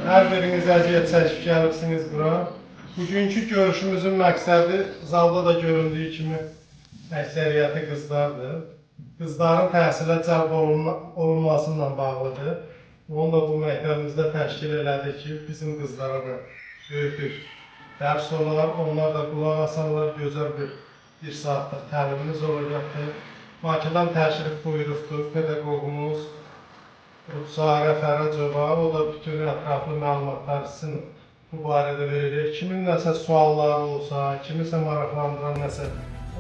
Hər biriniz əziyyət çəkib gəlirsiniz bura. Bugünkü görüşümüzün məqsədi zalda da göründüyü kimi əksəriyyəti qızlardır. Qızların təhsilə cəlb olunmasıyla bağlıdır. Onu da bu məktəbimizdə təşkil elədik ki, bizim qızlara da böyük bir dərs olar, onlar da qulaq asarlar, gözəl bir saatlıq təlimimiz olacaqdır. Bakıdan təşrif buyurubdur pedaqogumuz Ruxsarə Fərəcova, o da bütün ətraflı məlumatlar sizin bu barədə verilir. Kimin nəsə sualları olsa, kimisə maraqlandıran nəsə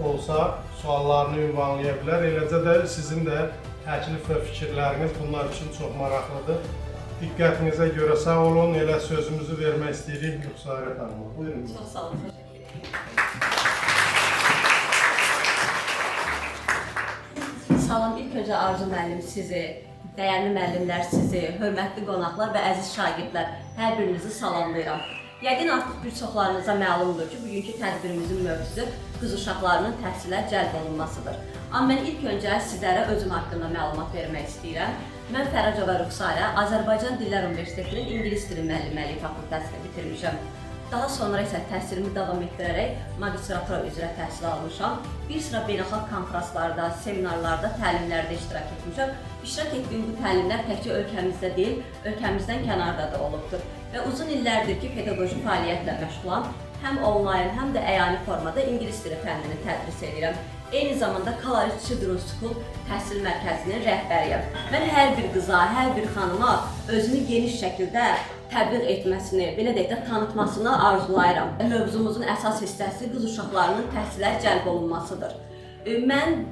olsa, suallarını ünvanlaya bilər. Eləcə də sizin də təklif və fikirləriniz bunlar üçün çox maraqlıdır. Diqqətinizə görə sağ olun, elə sözümüzü vermək istəyirik Ruxsarə xanıma. Buyurun. Çox sağ olun, təşəkkür ederim. Salam, ilk öncə Arzu müəllim sizi, dəyərli müəllimlər sizi, hörmətli qonaqlar və əziz şagirdlər, hər birinizi salamlayıram. Yəqin artıq bir çoxlarınıza məlumdur ki, bugünkü tədbirimizin mövzusu qız uşaqlarının təhsilə cəlb olunmasıdır. Amma mən ilk öncə sizlərə özüm haqqında məlumat vermək istəyirəm. Mən Fərəcova Ruxsarə, Azərbaycan Dillər Universitetinin İngilis Dili Müəllimliyi fakültəsini bitirmişəm. Daha sonra isə təhsilimi davam etdirərək magistratura üzrə təhsil almışam. Bir sıra beynəlxalq konferanslarda, seminarlarda, təlimlərdə iştirak etmişəm. İştirak etdiyim bu təlimlər təkcə ölkəmizdə deyil, ölkəmizdən kənarda da olubdur. Və uzun illərdir ki, pedaqoji fəaliyyətlə məşğulam. Həm onlayn, həm də əyani formada ingilis dili fənnini tədris edirəm. Eyni zamanda College Children's School təhsil mərkəzinin rəhbəriyəm. Mən hər bir qıza, hər bir xanıma özünü geniş şəkildə təbliğ etməsini, belə deyək də tanıtmasını arzulayıram. Mövzumuzun əsas hissəsi qız uşaqlarının təhsilə cəlb olunmasıdır. Mən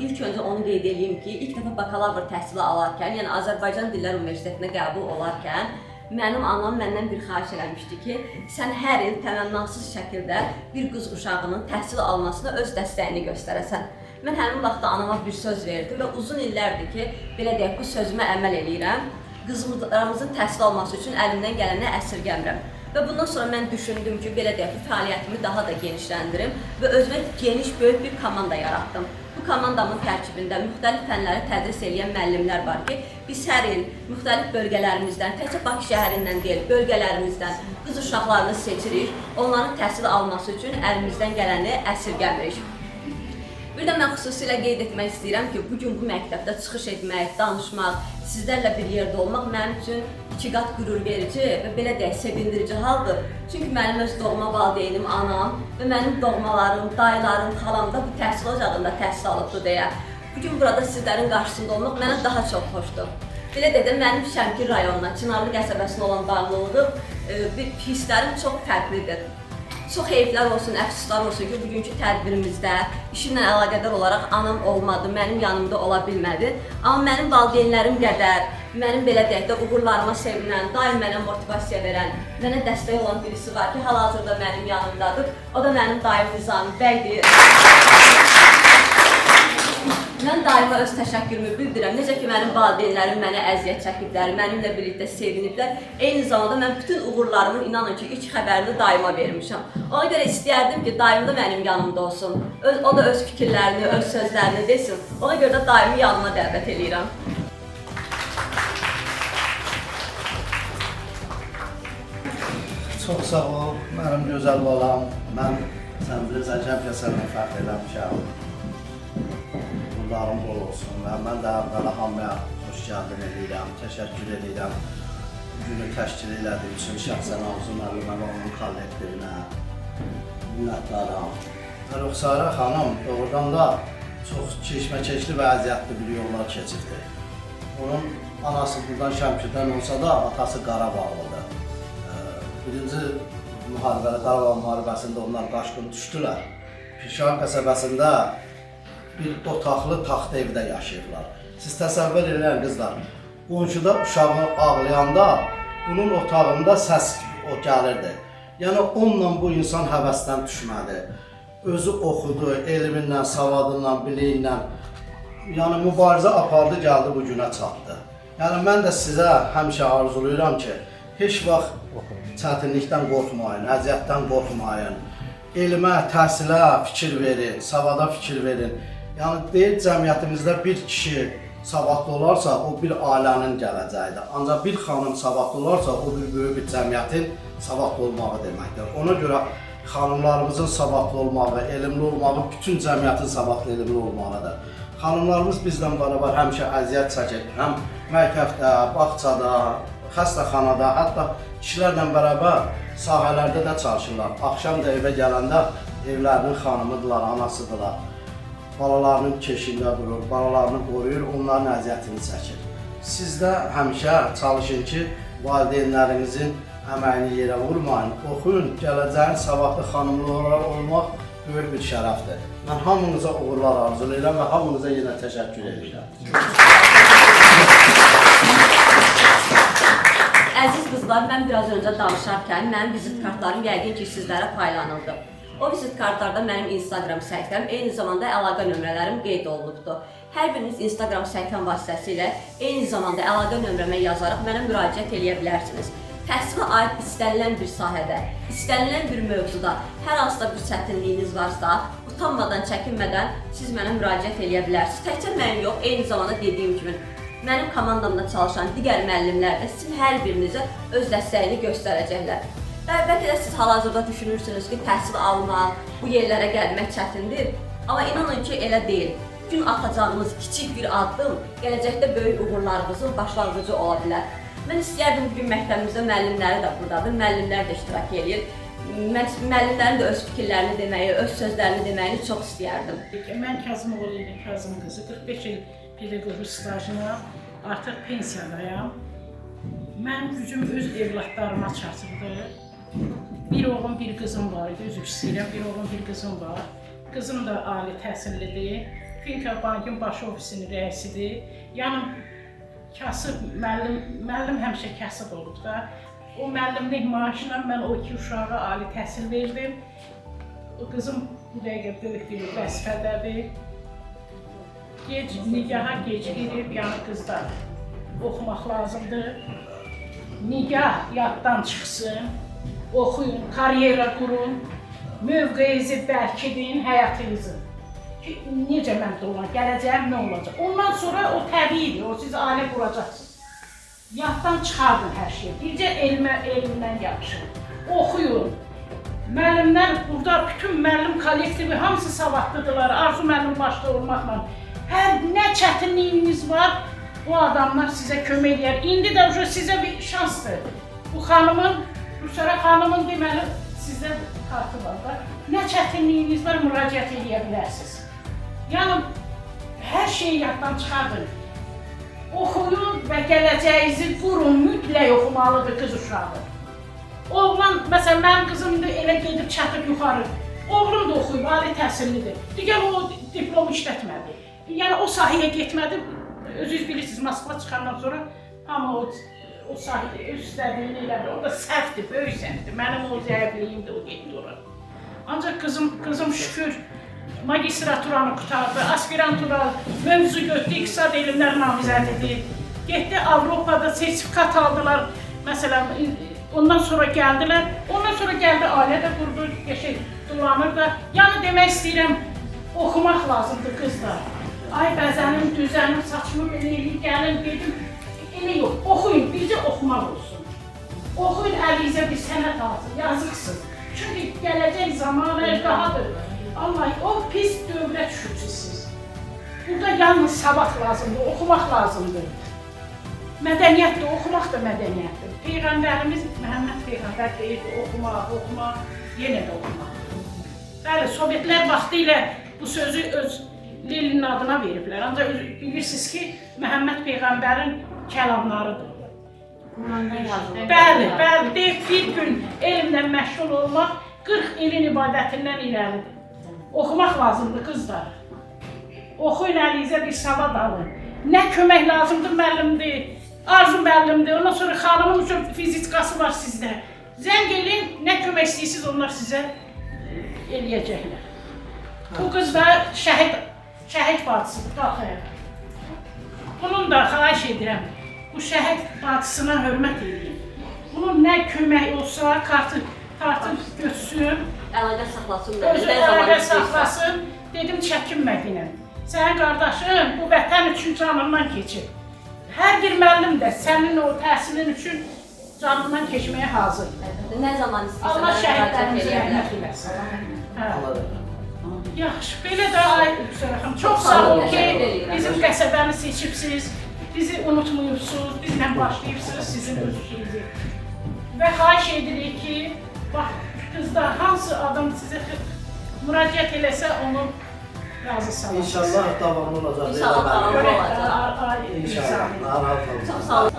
ilk öncə onu qeyd edeyim ki, ilk dəfə bakalavr təhsili alarkən, yəni Azərbaycan Dillər Universitetinə qəbul olarkən, mənim anam məndən bir xahiş eləmişdi ki, sən hər il təmənnasız şəkildə bir qız uşağının təhsil almasına öz dəstəyini göstərəsən. Mən həmin vaxtda anama bir söz verdim və uzun illərdir ki, belə deyək, bu sözümə əməl eləyirəm. Qızlarımızın təhsil alması üçün əlimdən gələni əsirgəmirəm. Və bundan sonra mən düşündüm ki, belə deyək, fəaliyyətimi daha da genişləndirim və özümə geniş, böyük bir komanda yaratdım. Bu komandamın tərkibində müxtəlif fənləri tədris edən müəllimlər var ki, biz hər il müxtəlif bölgələrimizdən, təkcə Bakı şəhərindən deyil, bölgələrimizdən qız uşaqlarını seçirik, onların təhsil alması üçün əlimizdən gələni əsirgəmirik. Bir də mən xüsusilə qeyd etmək istəyirəm ki, bugün bu məktəbdə çıxış etmək, danışmaq, sizlərlə bir yerdə olmaq mənim üçün iki qat qürur verici və belə deyək, sevindirici haldır. Çünki mənim öz doğma valideynim, anam və mənim doğmalarım, dayılarım, xalam da bu təhsil ocağında təhsil alıbdır deyə. Bugün burada sizlərin qarşısında olmaq mənə daha çox xoşdur. Belə deyək də, mənim Şəmkir rayonuna, Çınarlı qəsəbəsinə olan bağlılığım, hisslərim çox fərqlidir. Çox heyflər olsun, əfsuslar olsun ki, bugünkü tədbirimizdə işimlə əlaqədar olaraq anam olmadı, mənim yanımda ola bilmədi. Amma mənim valideynlərim qədər, mənim belə deyək də uğurlarıma sevinən, daim mənə motivasiya verən, mənə dəstək olan birisi var ki, hal-hazırda mənim yanımdadır. O da mənim daim Nizami bəydir. Mən daima öz təşəkkürümü bildirəm. Necə ki, mənim valideynlərim mənə əziyyət çəkiblər, mənimlə birlikdə seviniblər. Eyni zamanda mən bütün uğurlarımın, inanın ki, ilk xəbərini daima vermişəm. Ona görə istəyərdim ki, daim da mənim yanımda olsun. O da öz fikirlərini, öz sözlərini desin. Ona görə də daimi yanıma dəvət edirəm. Çox sağ ol, mənim gözəl balam. Mən sən bilirsən ki, həmişə səndən fəxr eləmişəm. Bunlarım bol olsun və mən də əvvələ hamıya xoş gəldin edirəm, təşəkkür edirəm. Günü təşkil elədiyi üçün şəxsən Arzu müəllimə və onun kollektivinə minnətdaram. Ruxsarə xanım doğrudan da çox keşməkeşli və əziyyətli bir yollar keçibdir. Onun anası buradan Şəmkirdən olsa da, atası Qarabağlıdır. Birinci Qarabağ müharibəsində onlar qaçqın düşdülər. Pirşan qəsəbəsində bir otaqlı taxta evdə yaşayırlar. Siz təsəvvür edin qızlar, qonşuda uşağı ağlayanda bunun otağında səs gəlirdi. Yəni onunla bu insan həvəsdən düşmədi. Özü oxudu, elminlə, savadınla, biliyinlə. Yəni mübarizə apardı, gəldi bu günə çatdı. Yəni mən də sizə həmişə arzulayıram ki, heç vaxt çətinlikdən qorxmayın, əziyyətdən qorxmayın. Elmə, təhsilə fikir verin, savada fikir verin. Yəni deyil cəmiyyətimizdə bir kişi savadlı olarsa, o bir ailənin gələcəyidir. Ancaq bir xanım savadlı olarsa, o bir böyük bir cəmiyyətin savadlı olmağı deməkdir. Ona görə xanımlarımızın savadlı olmağı, elmli olmağı, bütün cəmiyyətin savadlı, elmli olmalıdır. Xanımlarımız bizlə bərabər həmişə əziyyət çəkir. Həm məktəbdə, bağçada, xəstəxanada, hətta kişilərlə bərabər sahələrdə də çalışırlar. Axşam da evə gələndə evlərinin xanımıdırlar, anasıdırlar. Balalarının keşiyində durur, balalarını qoruyur, onların əziyyətini çəkir. Siz də həmişə çalışın ki, valideynlərinizin əməyini yerə vurmayın, oxuyun, gələcəyin savadlı xanımlar olmaq böyük bir şərəfdir. Mən hamınıza uğurlar arzulayıram və hamınıza yenə təşəkkür edirəm. Əziz qızlar, mən biraz öncə danışarkən mənim vizit kartlarım yəqin ki, sizlərə paylanıldı. O vizit kartlarda mənim Instagram səhifəm, eyni zamanda əlaqə nömrələrim qeyd olunubdur. Hər biriniz Instagram səhifəm vasitəsilə eyni zamanda əlaqə nömrəmə yazaraq mənə müraciət edə bilərsiniz. Təhsilə aid istənilən bir sahədə, istənilən bir mövzuda hər hansısa bir çətinliyiniz varsa, utanmadan, çəkinmədən siz mənə müraciət edə bilərsiniz. Təkcə mənim yox, eyni zamanda dediyim kimi, mənim komandamda çalışan digər müəllimlər də sizin hər birinizə öz dəstəyini göstərəcəklər. Bəlkə də siz hal-hazırda düşünürsünüz ki, təhsil almaq, bu yerlərə gəlmək çətindir. Amma inanın ki, elə deyil. Gün atacağınız kiçik bir addım gələcəkdə böyük uğurlarınızın başlanğıcı ola bilər. Mən istəyərdim bugün məktəbimizdə müəllimləri də buradadır, müəllimlər də iştirak edir. Müəllimlərin də öz fikirlərini deməyi, öz sözlərini deməyini çox istəyərdim. Mən Kazımoğlu ilə Kazım qızı, 45 il pedaqoji stajına, artıq pensiyadayam. Mən gücüm öz evlatlarıma çatırdı. Bir oğlum, bir qızım var idi, üzr istəyirəm, bir oğlum, bir qızım var. Qızım da ali təhsillidir, Finka Bankın baş ofisinin rəisidir. Yəni, kasıb müəllim həmişə kasıb olub da. O müəllimlik maaşına mən o iki uşağa ali təhsil verdim. Qızım bu dəqiqə böyük bir vəzifədədir. Nigaha gecikirib, yəni qızlar oxumaq lazımdır. Nigah yaddan çıxsın, oxuyun, karyera qurun, mövqeyinizi bərkidin, həyatınızı. Ki, necə mən də olan, gələcəyim nə olacaq? Ondan sonra o təbiidir, o siz ailə quracaqsınız. Yaddan çıxardın hər şeyi, bircə elmdən yapışın, oxuyun. Müəllimlər, burada bütün müəllim kollektivi, hamısı savadlıdırlar, Arzu müəllim başda olmaqla. Hər nə çətinliyiniz var, bu adamlar sizə kömək edir. İndi də sizə bir şansdır. Bu xanımın, Rüsərə xanımın deməli sizə kartı var da. Nə çətinliyiniz var, müraciət edə bilərsiniz. Yəni, hər şeyi yaddan çıxardın. Oxuyun və gələcəyinizi qurun, mütləq oxumalıdır qız uşağı. Oğlan, məsələn, mənim qızım da elə gedib çatıb yuxarı. Oğlum da oxuyub, ali təhsillidir. Digər o diplomu işlətmədi. Yəni, o sahəyə getmədi. Özünüz bilirsiniz, Moskva çıxandan sonra amma o sahədə öz istədiyini elədir. O da səhvdir, böyük səhvdir. Mənim o zəifliyim də o getdi ora. Ancaq qızım şükür magistraturanı qutardı, aspirantura mövzu götürdü, iqtisad elmlər namizədidir. Getdi Avropada sertifikat aldılar, məsələn, ondan sonra gəldilər. Ondan sonra gəldi, ailə də qurdu, dolanır da. Yəni demək istəyirəm, oxumaq lazımdır qızlar. Ay bəzənim, düzənim, saçımı belə eləyib, gəlin, dedim, elə yox, oxuyun, bircə oxumaq olsun. Oxuyun, əlinizə bir sənət alsın, yazıqsın. Çünki gələcək zamanı qahadır. Allah, o pis dövrə düşürsünüz. Burada yalnız savad lazımdır, oxumaq lazımdır. Mədəniyyətdir, oxumaq da mədəniyyətdir. Peyğəmbərimiz, Məhəmməd Peyğəmbər deyirdi, oxumaq, yenə də oxumaq. Bəli, Sovetlər vaxtı ilə bu sözü öz Lelinin adına veriblər. Ancaq bilirsiniz ki, Məhəmməd Peyğəmbərin kəlamlarıdır. Bəli, deyib bir gün elmlə məşğul olmaq 40 ilin ibadətindən irəlidir. Oxumaq lazımdır qızlar. Oxuyun, əlinizə bir savad alın. Nə kömək lazımdır müəllimdir, Arzu müəllimdir, ondan sonra xanımın üçün fizikası var sizdə. Zəng elin, nə kömək istəyirsiniz, onlar sizə eləyəcəklər. Bu qız da şəhid bacısıdır, qalxayaq. Bunun da xahiş edirəm, bu şəhid bacısına hörmət edin. Bunun nə kömək olsa, kartı götürsün. Əlaqə saxlasın. Özü əlaqə saxlasın, dedim çəkinmədinəm. Sənin qardaşın bu vətən üçün canından keçir. Hər bir müəllim də sənin o təhsilin üçün canından keçməyə hazırdır. Nə zaman istəyirsən? Allah şəhidlərimizə rəhmət eləsin. Allah da. Yaxşı, belə də ay Sərəxan, çox sağ ol ki, bizim qəsəbəmi seçibsiz, bizi unutmuyubsuz, bizlə başlayıbsınız sizin öz işinizi. Və xahiş edirik ki, bax, qızlar, hansı adam sizə müraciət eləsə, onu razı salasınız. İnşallah davamlı olacaq. İnşallah davamlı Görək. olacaq. İnşallah. Narahat olun. Çox sağ olun.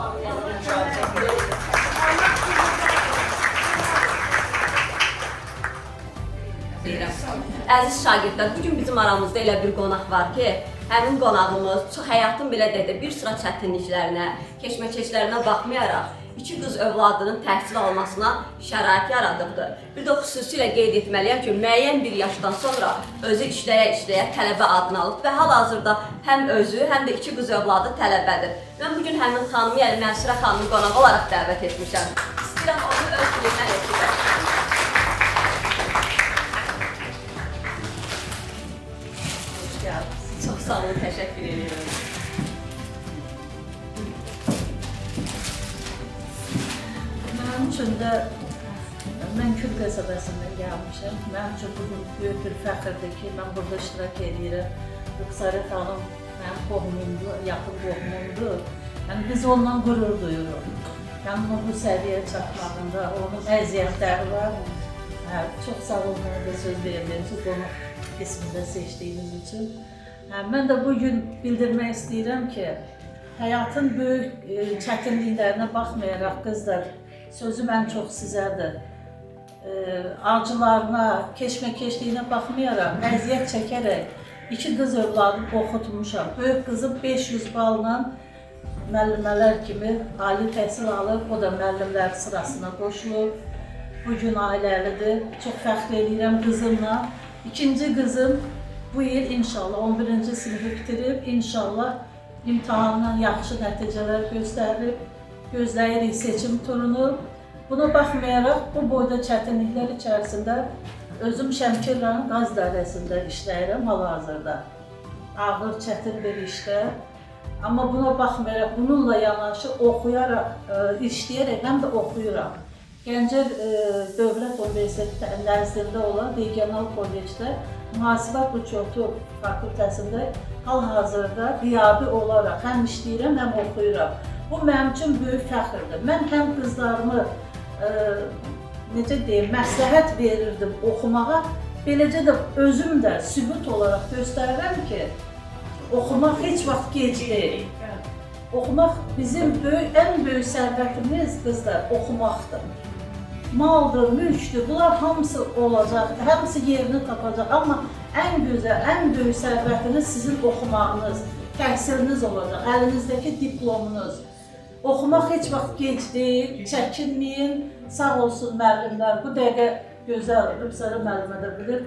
Əziz şagirdlər, bugün bizim aramızda elə bir qonaq var ki, həmin qonağımız həyatın belə dedi, bir sıra çətinliklərinə, keşməkeşlərinə baxmayaraq, iki qız övladının təhsil almasına şərait yaradıbdır. Bir də xüsusilə qeyd etməliyəm ki, müəyyən bir yaşdan sonra özü işləyə-işləyə tələbə adını alıb və hal-hazırda həm özü, həm də iki qız övladı tələbədir. Mən bugün həmin xanımı, yəni Mənsürə xanımı qonaq olaraq dəvət etmişəm. İstəyirəm onu öz dilindən eşidək. Çox sağ olun, təşəkkür edirəm. Mənim üçün də mən Kür qəsəbəsindən gəlmişəm. Mənim üçün bugün böyük bir fəxrdir ki, mən burada iştirak edirəm. Rüxsarə xanım mənim qohumumdur, yaxın qohumumdur. Yəni biz onunla qürur duyuruq. Yəni onun bu səviyyəyə çatmağında onun əziyyətləri var. Çox sağ olun, mənə də söz verdiyiniz üçün, qonaq qismində seçdiyiniz üçün. Mən də bugün bildirmək istəyirəm ki, həyatın böyük çətinliklərinə baxmayaraq qızlar, sözüm ən çox sizədir. Arzularına, keşməkeşliyinə baxmayaraq, əziyyət çəkərək iki qız övladı oxutmuşam. Böyük qızım 500 balla müəllimələr kimi ali təhsil alıb, o da müəllimlər sırasına qoşulub. Bugün ailəlidir, çox fəxr edirəm qızımla. İkinci qızım bu il inşallah 11-ci sinifi bitirib, inşallah imtahandan yaxşı nəticələr göstərib, gözləyirik seçim turunu. Buna baxmayaraq, bu boyda çətinliklər içərisində özüm Şəmkir rayon Qaz dairəsində işləyirəm hal-hazırda. Ağır, çətin bir işdə. Amma buna baxmayaraq, bununla yanaşı oxuyaraq, işləyərək həm də oxuyuram. Gəncə Dövlət Universiteti nəzdində olan Regional Kollecdə Mühasibat Uçotu fakültəsində hal-hazırda qiyabi olaraq həm işləyirəm, həm oxuyuram. Bu mənim üçün böyük fəxrdir. Mən həm qızlarımı məsləhət verirdim oxumağa, beləcə də özüm də sübut olaraq göstərirəm ki, oxumaq heç vaxt gec deyil. Oxumaq bizim ən böyük sərvətimiz qızlar oxumaqdır. Maldır, mülkdür, bunlar hamısı olacaq, hamısı yerini tapacaq. Amma ən gözəl, ən böyük sərvətiniz sizin oxumağınız, təhsiliniz olacaq, əlinizdəki diplomunuz. Oxumaq heç vaxt gec deyil, çəkinməyin, sağ olsun müəllimlər. Bu dəqiqə gözəl, Rüxsarə müəllimə də bilir,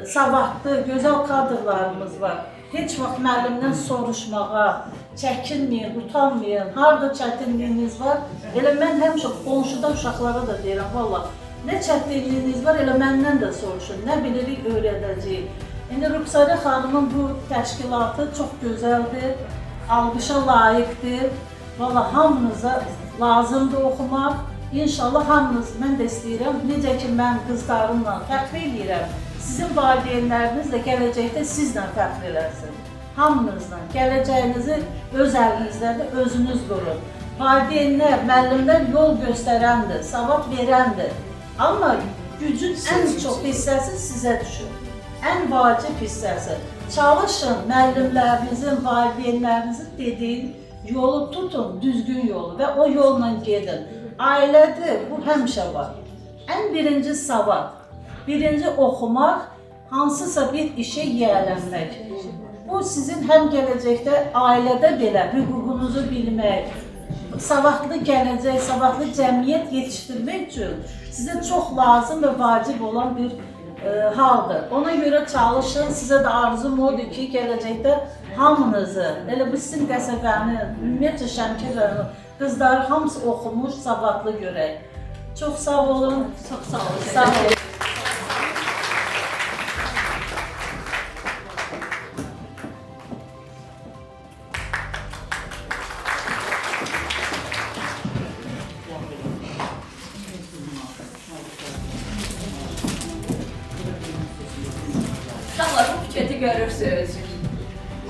savadlı, gözəl kadrlarımız var. Heç vaxt müəllimdən soruşmağa, çəkinməyin, utanmayın, harada çətinliyiniz var. Elə mən həmişə qonşuda uşaqlara da deyirəm, valla, nə çətinliyiniz var, elə məndən də soruşun, nə bilirik öyrədəcəyik. İndi Rüxsarə xanımın bu təşkilatı çox gözəldir, alqışa layiqdir. Valla hamınıza lazımdır oxumaq. İnşallah hamınız, mən də istəyirəm, necə ki mən qızlarımla fəxr edirəm, sizin valideynləriniz də gələcəkdə sizlə fəxr eləsin. Hamınızla. Gələcəyinizi öz əlinizdədir, özünüz qurun. Valideynlər, müəllimlər yol göstərəndir, savad verəndir. Amma gücün ən çox hissəsi sizə düşür. Ən vacib hissəsi. Çalışın müəllimlərinizin, valideynlərinizin dediyin yolu tutun, düzgün yolu və o yolla gedin. Ailədir, bu həmişə var. Ən birinci savad, birinci oxumaq, hansısa bir işə yiyələnmək. Bu sizin həm gələcəkdə ailədə belə hüququnuzu bilmək, savadlı gələcək, savadlı cəmiyyət yetişdirmək üçün sizə çox lazım və vacib olan bir haldır. Ona görə çalışın, sizə də arzum odur ki, gələcəkdə hamınızı, elə bu sizin qəsəbənin, ümumiyyətlə Şəmkir rayonu qızları hamısı oxumuş, savadlı görək. Çox sağ olun. Çox sağ olun. Sağ olun. görürsünüz.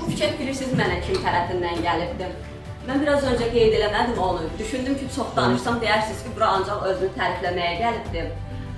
Bu fikir bilirsiniz mənə kim tərəfindən gəlibdir. Mən biraz öncə qeyd eləmədim onu. Düşündüm ki, çox danışsam deyirsiniz ki, bura ancaq özünü tərifləməyə gəlibdir.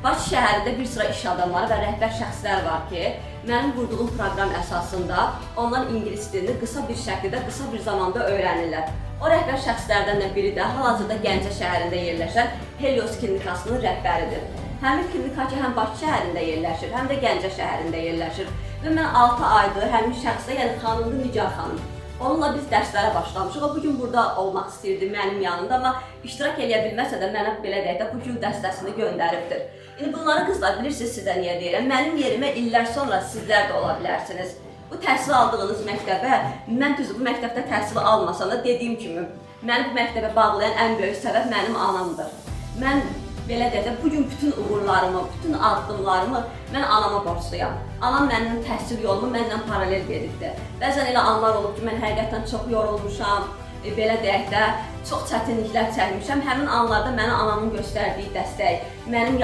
Bakı şəhərində bir sıra iş adamları və rəhbər şəxslər var ki, mənim qurduğum proqram əsasında onlar ingilis dilini qısa bir şəkildə, qısa bir zamanda öyrənirlər. O rəhbər şəxslərdən biri də hal-hazırda Gəncə şəhərində yerləşən Helios klinikasının rəhbəridir. Həmin klinika ki, həm Bakı şəhərində yerləşir, həm də Gəncə şəhərində yerləşir. Və mən 6 aydır həmin şəxsə, yəni xanımdır Nigar xanım. Onunla biz dərslərə başlamışıq. O bugün burada olmaq istəyirdi mənim yanımda, amma iştirak eləyə bilməsə də mənə belə deyək də bu gün dəstəsini göndəribdir. İndi bunları qızlar bilirsiniz sizə niyə deyirəm. Mənim yerimə illər sonra sizlər də ola bilərsiniz. Bu təhsil aldığınız məktəbə, mən düzdür bu məktəbdə təhsil almasam da dediyim kimi, məni bu məktəbə bağlayan ən böyük səbəb mənim anamdır. Mən belə deyək də bugün bütün uğurlarımı, bütün addımlarımı mən anama borcluyam. Anam mənim təhsil yolumu mənlə paralel gedibdir. Bəzən elə anlar olub ki, mən həqiqətən çox yorulmuşam, belə deyək də, çox çətinliklər çəkmişəm. Həmin anlarda mənə anamın göstərdiyi dəstək,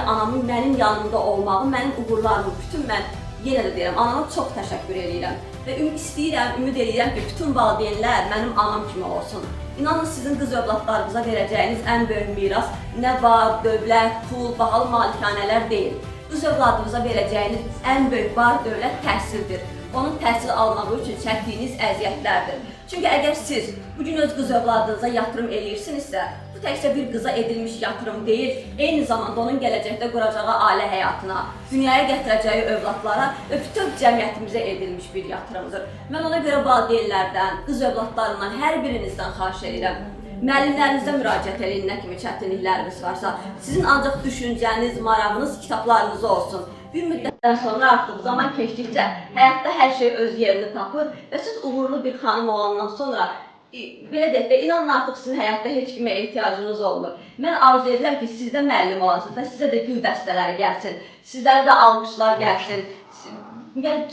anamın mənim yanımda olmağı, mənim uğurlarımı, bütün mən yenə də deyirəm, anama çox təşəkkür edirəm. Və ümid edirəm ki, bütün valideynlər mənim anam kimi olsun. İnanın sizin qız övladlarınıza verəcəyiniz ən böyük miras nə var, dövlət, pul, bahalı malikanələr deyil. Qız övladınıza verəcəyiniz ən böyük var dövlət təhsildir. Onun təhsil almağı üçün çəkdiyiniz əziyyətlərdir. Çünki əgər siz bugün öz qız övladınıza yatırım eləyirsinizsə, bu təkcə bir qıza edilmiş yatırım deyil, eyni zamanda onun gələcəkdə quracağı ailə həyatına, dünyaya gətirəcəyi övladlara və bütün cəmiyyətimizə edilmiş bir yatırımdır. Mən ona görə valideynlərdən, qız övladlarından hər birinizdən xahiş edirəm. Müəllimlərinizə müraciət edin, nə kimi çətinlikləriniz varsa, sizin ancaq düşüncəniz, marağınız kitablarınızda olsun. Bir müddətdən sonra artıq zaman keçdikcə həyatda hər şey öz yerini tapır və siz uğurlu bir xanım olandan sonra belə deyək də, inanın artıq sizin həyatda heç kimə ehtiyacınız olmur. Mən arzu edirəm ki, siz də müəllim olasınız və sizə də gül dəstələri gəlsin, sizlərə də alqışlar gəlsin.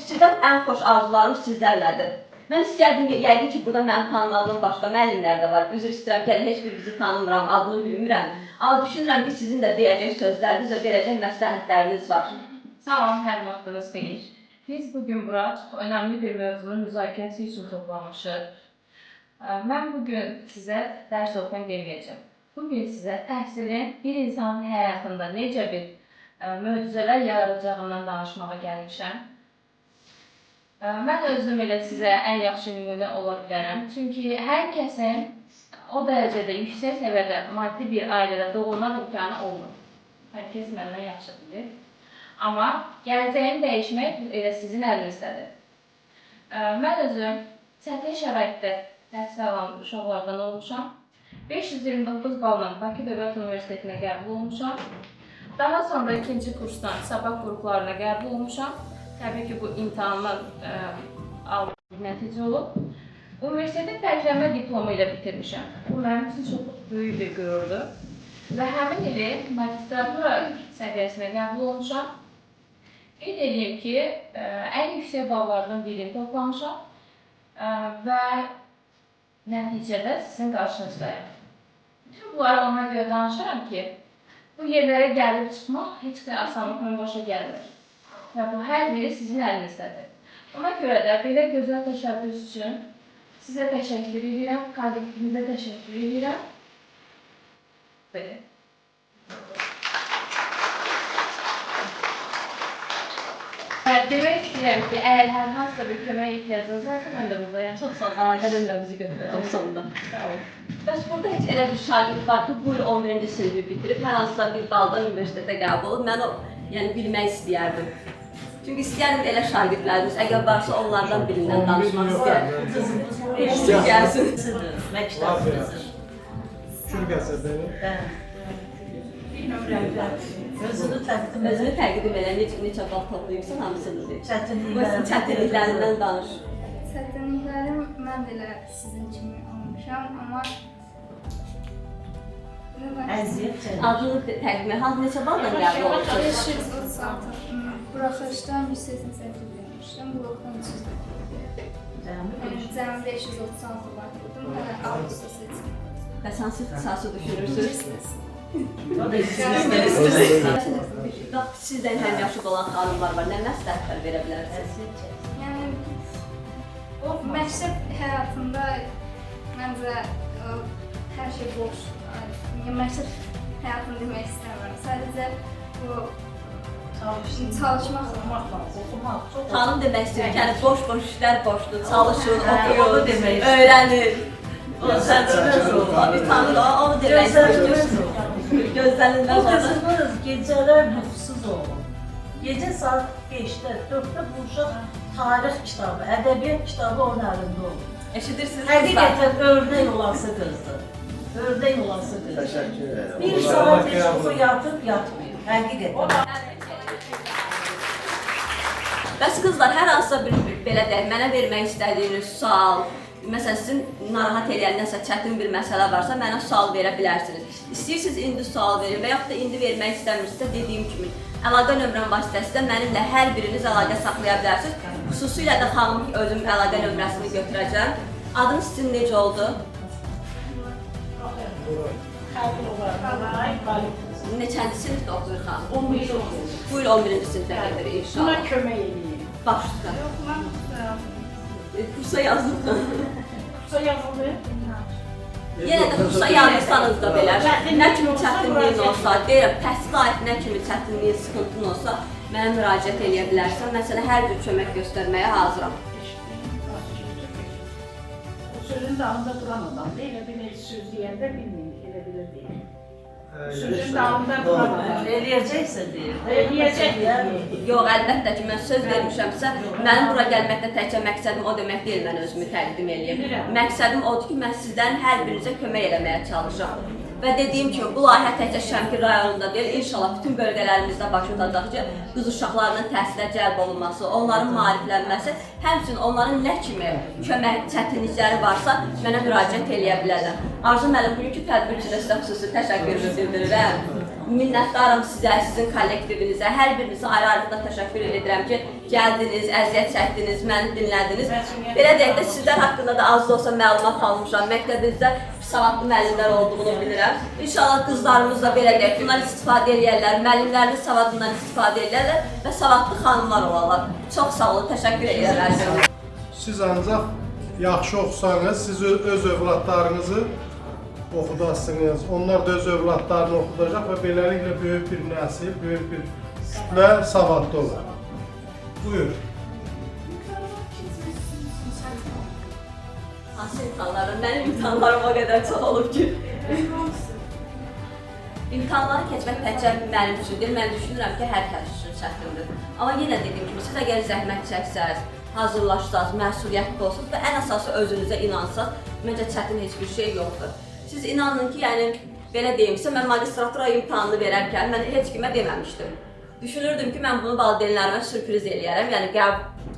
Sizdən ən xoş arzularım sizlərlədir. Mən istərdim, yəqin ki, burada mənim tanımadığım başqa müəllimlər də var. Üzr istəyirəm ki, heç birinizi tanımıram, adını bilmirəm. Amma düşünürəm ki, sizin də deyəcək sözləriniz və verəcək məsləhətləriniz var. Salam, hər vaxtınız xeyir. Biz bugün bura çox önəmli bir mövzunun müzakirəsi üçün toplanmışıq. Mən bugün sizə dərs oxuyan deməyəcəm. Bugün sizə təhsilin bir insanın həyatında necə bir möcüzələr yaradacağından danışmağa gəlmişəm. Mən özüm elə sizə ən yaxşı nümunə ola bilərəm. Çünki hər kəsin o dərəcədə yüksək səviyyədə maddi bir ailədə doğulmaq imkanı olmur. Hər kəs məndən yaxşı bilir. Amma gələcəyini dəyişmək elə sizin əlinizdədir. Mən özüm çətin şəraitdə təhsil alan uşaqlardan olmuşam. 529 balla Bakı Dövlət Universitetinə qəbul olmuşam. Daha sonra ikinci kursdan sabah qruplarına qəbul olmuşam. Təbii ki, bu imtahandan aldığım nəticə olub. Universitetin fərqlənmə diplomu ilə bitirmişəm. Bu mənim üçün çox böyük bir qürurdur. Və həmin ili magistratura səviyyəsinə qəbul olmuşam. Qeyd edeyim ki, ən yüksək ballardan birini toplamışam və nəticədə sizin qarşınızdayım. Bütün bunları ona görə danışıram ki, bu yerlərə gəlib çıxmaq heç də asanlıqla başa gəlmir. Və bu hər biri sizin əlinizdədir. Ona görə də belə gözəl təşəbbüs üçün sizə təşəkkür edirəm, kollektivimizə təşəkkür edirəm. Belə. Demək istəyirəm ki, əgər hər hansısa bir kömək ehtiyacınız varsa, mən də buradayım. Çox sağ olun, Əlaqədən də bizi götürək sonunda. Sağ olun. Bəs burada heç elə bir şagird var ki, bu il 11-ci sinfi bitirib, hər hansısa bir dalda universitetə qəbul olub, mən o bilmək istəyərdim. Çünki istəyərdim elə şagirdlərimiz, əgər varsa onlardan birindən danışmaq istəyərdim. Eşitsin gəlsin. Məktəbimizdir. Şükür qəsəbəyə. Özünü təqdim Özünü təqdim elə, neçə bal toplayırsan, hamısını deyir. çətinliklərindən danış. Çətinliklərim mən də elə sizin kimi olmuşam, amma əziyyət çəkir. Adını təqdim et, hansı neçə baldan qəbul olursun? 536. Buraxılışdan 188 vermişdim, blokdan 300. Cəmi 536 var dedim, hələ avqustda seçim. Və sən sırf qısası düşünürsünüz. O da istəyir. Sizdən həm yaşıd olan xanımlar var, nə məsləhətlər verə bilərsiniz? Əziyyət çəkir. Yəni Məktəb həyatında məncə hər şey boşdur. Məktəb həyatını demək istəmirəm. Sadəcə bu çalışmaq Oxumaq çox Xanım demək istəyir ki, yəni boş-boş işlər boşdur, çalışın, onu oxuyun, demək istəyir. öyrənin. Gözlənilməz o. Bir tanrı onu demək istəyir. Bu Gözlənilməz o. qızımız gecələr yuxusuz olur. Gecə saat 5-də, 4-də bu uşaq tarix kitabı, ədəbiyyat kitabı onun əlində olur. Eşidirsiniz qızlar? Həqiqətən ördək olası qızdır. Ördək olası qızdır. Təşəkkür edirəm. Bir saat heç yuxu yatmıyor. Həqiqətən. Bəs qızlar, hər hansısa bir belə deyək, mənə vermək istədiyiniz sual, məsələn, sizin narahat edən nəsə çətin bir məsələ varsa, mənə sual verə bilərsiniz. İstəyirsiniz indi sual verin və yaxud da indi vermək istəmirsinizsə, dediyim kimi, əlaqə nömrəm vasitəsilə mənimlə hər biriniz əlaqə saxlaya bilərsiniz. Xüsusilə də xanımın özüm əlaqə nömrəsini götürəcəm. Adınız sizin necə oldu? Neçənci sinifdə oxuyur xanım? 11 oxuyur. Bu il 11-ci sinifdə gedir Buna inşallah. kömək edeyim. Baş üstə. Kursa yazdım. Kursa yazıldı. Yenə də kursa yazırsanız da belə, nə kimi çətinliyin olsa, deyirəm, təhsilə aid nə kimi çətinliyin, sıxıntın olsa, mənə müraciət edə bilərsən. Məsələn, hər cür kömək göstərməyə hazıram. O sözün dalında duran adam da elə belə söz deyəndə bilmir, elə belə deyil. Sözün dalında duran adam. Eləyəcəksə deyir. Eləyəcək. Yox, əlbəttə ki, mən söz vermişəmsə, mənim bura gəlməkdə təkcə məqsədim o demək deyil, mən özümü təqdim eləyim. Məqsədim odur ki, mən sizlərin hər birinizə kömək eləməyə çalışıram. Və dediyim kimi, bu layihə təkcə Şəmkir rayonunda deyil, inşallah bütün bölgələrimizdə baş tutacaq ki, qız uşaqlarının təhsilə cəlb olunması, onların maariflənməsi, həmçinin onların nə kimi kömək çətinlikləri varsa, mənə müraciət eləyə bilərlər. Arzu müəllim, bugünkü tədbirçidə sizə xüsusi təşəkkürümü bildirirəm. Minnətdaram sizə, sizin kollektivinizə, hər birinizə ayrı-ayrılıqda təşəkkür edirəm ki, gəldiniz, əziyyət çəkdiniz, məni dinlədiniz. Belə deyək də, sizlər haqqında da az da olsa məlumat almışam. Məktəbinizdə savadlı müəllimlər olduğunu bilirəm. İnşallah qızlarımız da belə deyək, bundan istifadə edərlər, müəllimlərinin savadından istifadə edərlər və savadlı xanımlar olarlar. Çox sağ olun, təşəkkür edirəm. Siz ancaq yaxşı oxusanız, siz öz övladlarınızı oxudasınız. Onlar da öz övladlarını oxudacaq və beləliklə böyük bir nəsil, böyük bir kütlə savadlı olur. Buyur. Hansı imtahanlarım? Mənim imtahanlarım o qədər çox olub ki. İmtahanları keçmək təkcə mənim üçün deyil, mən düşünürəm ki, hər kəs üçün çətindir. Amma yenə dediyim kimi, siz əgər zəhmət çəksəz, hazırlaşsaz, məsuliyyətli olsanız və ən əsası özünüzə inansaz, məncə çətin heç bir şey yoxdur. Siz inanın ki, yəni belə deyimsə, mən magistratura imtahanını verərkən mən heç kimə deməmişdim. Düşünürdüm ki, mən bunu valideynlərimə sürpriz eləyərəm, yəni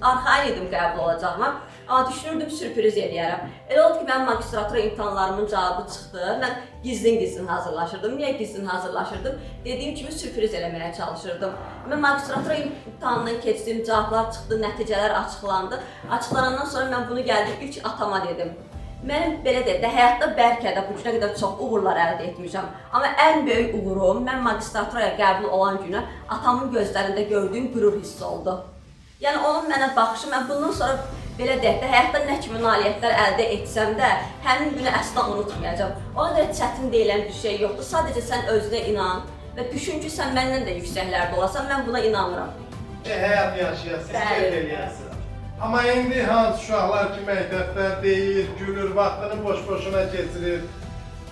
arxain idim qəbul olacağıma, amma düşünürdüm sürpriz eləyərəm. Elə oldu ki, mənim magistratura imtahanlarımın cavabı çıxdı, mən gizlin hazırlaşırdım. Niyə gizlin hazırlaşırdım? Dediyim kimi sürpriz eləməyə çalışırdım. Mən magistratura imtahanından keçdim, cavablar çıxdı, nəticələr açıqlandı. Açıqlanandan sonra mən bunu gəldim, ilk atama dedim. Mənim belə deyək də, həyatda bəlkə də bu günə qədər çox uğurlar əldə etmişəm. Amma ən böyük uğurum, mən magistraturaya qəbul olan günə atamın gözlərində gördüyüm qürur hissi oldu. Yəni onun mənə baxışı, mən bundan sonra belə deyək də, həyatda nə kimi nailiyyətlər əldə etsəm də, həmin günü əsla unutmayacağam. Ona görə çətin deyilən bir şey yoxdur. Sadəcə sən özünə inan və düşün ki, sən məndən də yüksəklərdə olasan, mən buna inanıram. Həyat yaşayasınız, keyf eləyəsiniz. Amma indi hansı uşaqlar ki, məktəbdə deyir, gülür, vaxtını boş-boşuna keçirir,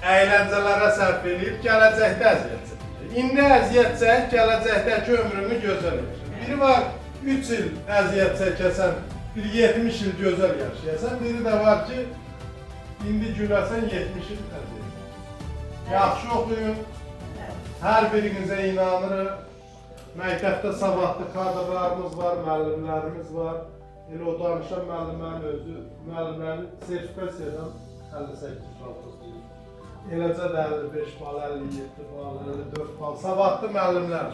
əyləncələrə sərf edir, gələcəkdə əziyyət çəkir. İndi əziyyət çək, gələcəkdəki ömrünü gözəl yaşayır. Biri var, 3 il əziyyət çəkəsən, bir 70 il gözəl yaşayasan, biri də var ki, indi güləsən 70 il əziyyət. Yaxşı oxuyun, hər birinizə inanırıq. Məktəbdə savadlı kadrlarımız var, müəllimlərimiz var. Elə o danışan müəllimlərin özü, müəllimlərin sertifikasiyadan 58% deyir. Eləcə də 55 bal, 57 bal, 54 bal, savadlı müəllimlər.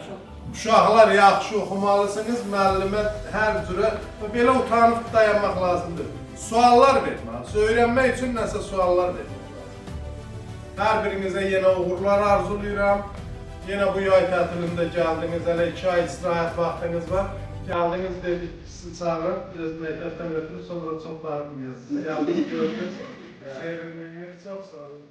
Uşaqlar yaxşı oxumalısınız, müəllimə hər cürə, belə utanıb dayanmaq lazımdır. Suallar verməlisiniz, öyrənmək üçün nəsə suallar vermək lazımdır. Hər birinizə yenə uğurlar arzulayıram. Yenə bu yay tətilində gəldiniz, hələ 2 ay istirahət vaxtınız var. Geldiniz dedik, sizi çağırıp, biraz məktəbdən ötürü, sonra çox dardım yazdı. Geldiniz, gördünüz. Seyirmeniz çok sağ olun.